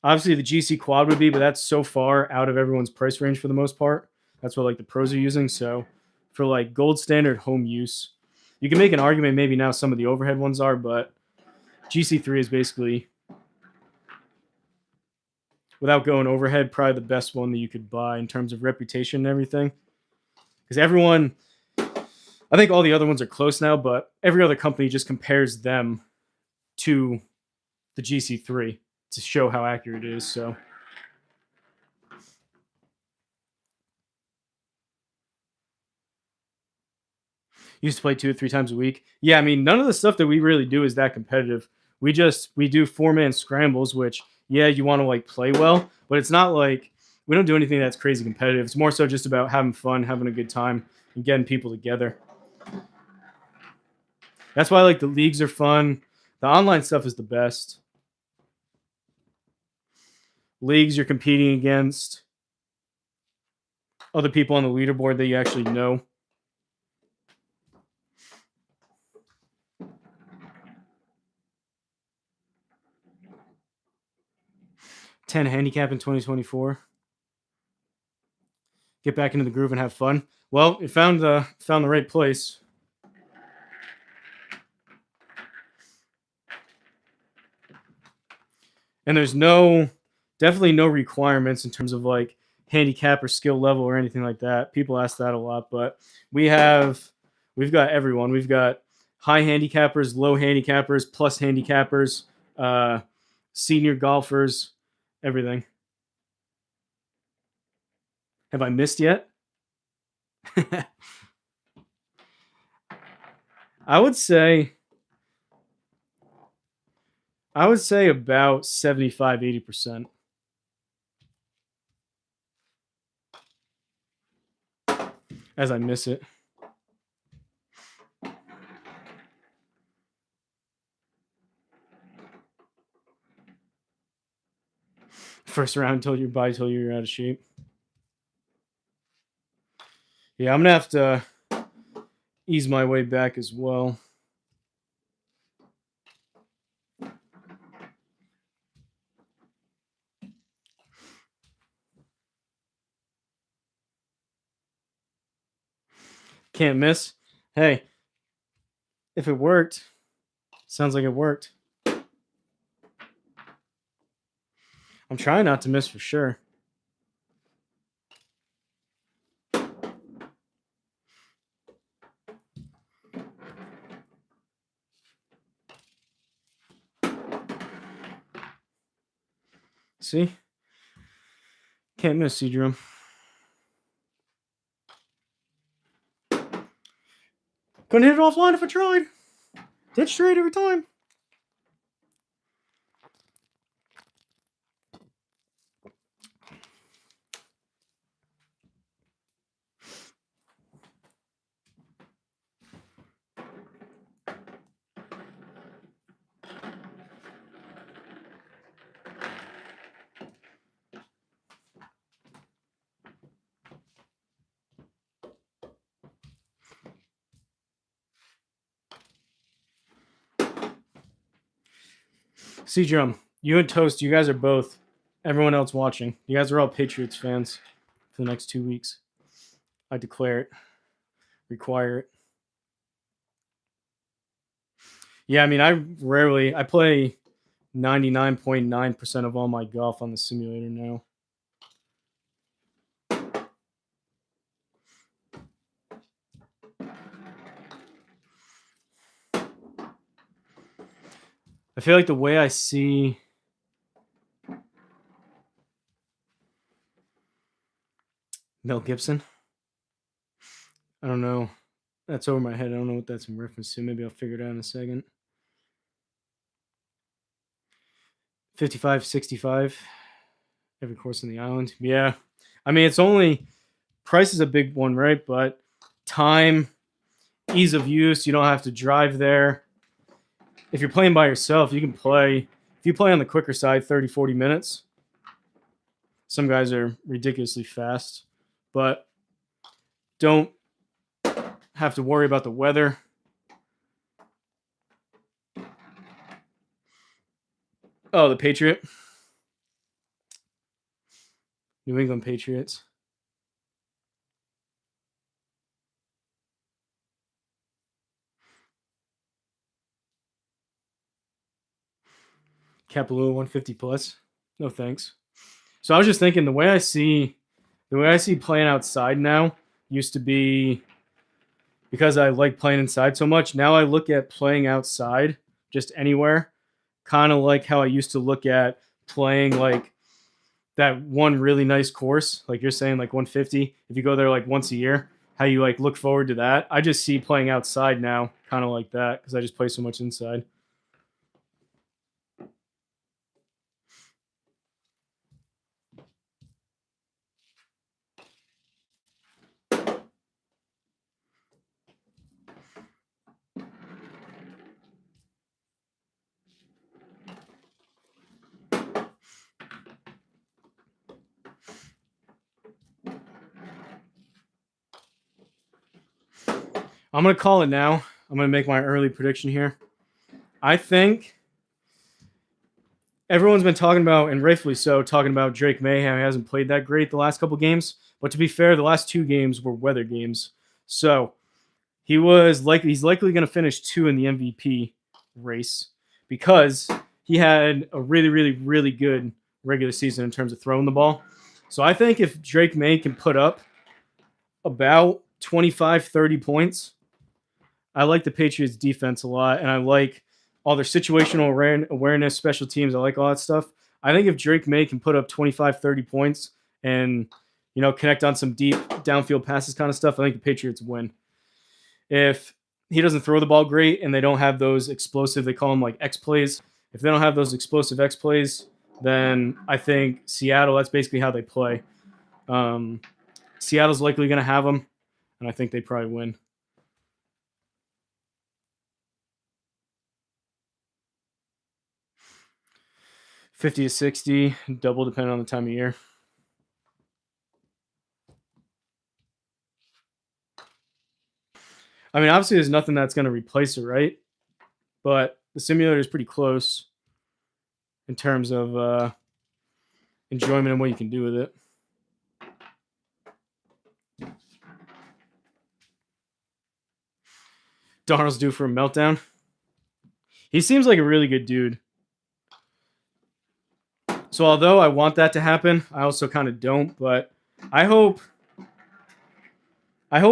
Obviously, the GC Quad would be, but that's so far out of everyone's price range for the most part. That's what like the pros are using. So for like gold standard home use, you can make an argument maybe now some of the overhead ones are, but GC3 is basically, without going overhead, probably the best one that you could buy in terms of reputation and everything. Because everyone, I think all the other ones are close now, but every other company just compares them to the GC3 to show how accurate it is. So used to play 2 or 3 times a week. Yeah, I mean, none of the stuff that we really do is that competitive. We do 4-man scrambles, which yeah, you want to like play well, but it's not like we don't do anything that's crazy competitive. It's more so just about having fun, having a good time, and getting people together. That's why like the leagues are fun. The online stuff is the best. Leagues you're competing against other people on the leaderboard that you actually know. $10 handicap in 2024. Get back into the groove and have fun. Well, you found the right place. And there's definitely no requirements in terms of like handicap or skill level or anything like that. People ask that a lot, but we've got everyone. We've got high handicappers, low handicappers, plus handicappers, senior golfers, everything. Have I missed yet? I would say about 75, 80%. As I miss it. First round told your body told you you're out of shape. Yeah, I'm gonna have to ease my way back as well. Can't miss. Hey, if it worked, sounds like it worked. I'm trying not to miss for sure. See? Can't miss, CDRM. Couldn't hit it offline if I tried. Dead straight every time. CDRM, you and Toast, you guys are both. Everyone else watching, you guys are all Patriots fans for the next 2 weeks. I declare it. Require it. Yeah, I mean, I play 99.9% of all my golf on the simulator now. I feel like the way I see Mel Gibson, I don't know. That's over my head. I don't know what that's in reference to. Maybe I'll figure it out in a second. 55, 65 every course in the island. Yeah. I mean, it's only price is a big one, right? But time, ease of use, you don't have to drive there. If you're playing by yourself, you can play. If you play on the quicker side, 30, 40 minutes. Some guys are ridiculously fast, but don't have to worry about the weather. Oh, the Patriot. New England Patriots. Kapalua 150 plus. No thanks. So I was just thinking the way I see playing outside now used to be because I like playing inside so much. Now I look at playing outside just anywhere, kind of like how I used to look at playing like that one really nice course, like you're saying, like 150. If you go there like once a year, how you like look forward to that. I just see playing outside now, kind of like that, because I just play so much inside. I'm gonna call it now. I'm gonna make my early prediction here. I think everyone's been talking about, and rightfully so, talking about Drake May, how he hasn't played that great the last couple games. But to be fair, the last 2 games were weather games. So he's likely going to finish 2 in the MVP race because he had a really, really, really good regular season in terms of throwing the ball. So I think if Drake May can put up about 25, 30 points, I like the Patriots defense a lot, and I like all their situational awareness, special teams. I like all that stuff. I think if Drake May can put up 25, 30 points and, connect on some deep downfield passes kind of stuff, I think the Patriots win. If he doesn't throw the ball great and they don't have those explosive, they call them like X plays. If they don't have those explosive X plays, then I think Seattle, that's basically how they play. Seattle's likely going to have them, and I think they probably win. $50 to $60, double depending on the time of year. I mean, obviously, there's nothing that's going to replace it, right? But the simulator is pretty close in terms of enjoyment and what you can do with it. Darnold's due for a meltdown. He seems like a really good dude. So although I want that to happen, I also kind of don't. But I hope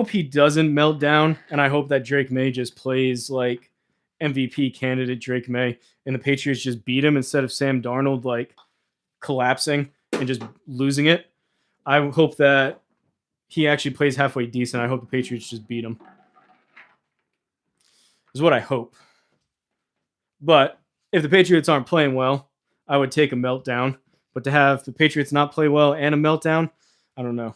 he doesn't melt down, and I hope that Drake May just plays like MVP candidate Drake May, and the Patriots just beat him instead of Sam Darnold like collapsing and just losing it. I hope that he actually plays halfway decent. I hope the Patriots just beat him. Is what I hope. But if the Patriots aren't playing well, I would take a meltdown. But to have the Patriots not play well and a meltdown, I don't know.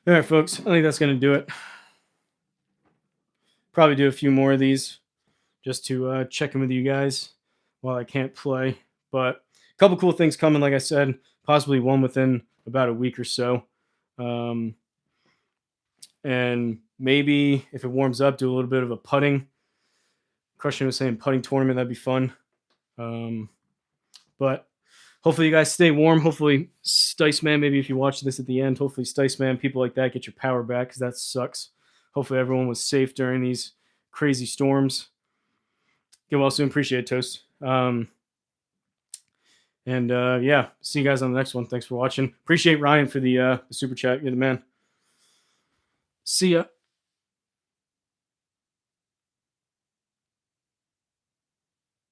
All right, folks. I think that's going to do it. Probably do a few more of these just to check in with you guys while I can't play. But a couple cool things coming, like I said, possibly one within about a week or so. And maybe if it warms up, do a little bit of a putting. Crushing was saying putting tournament, that'd be fun. But hopefully you guys stay warm. Hopefully Stice Man, maybe if you watch this at the end, hopefully Stice Man, people like that get your power back, because that sucks. Hopefully everyone was safe during these crazy storms. Get well soon. Appreciate it, Toast. Yeah, see you guys on the next one. Thanks for watching. Appreciate Ryan for the super chat. You're the man. See ya.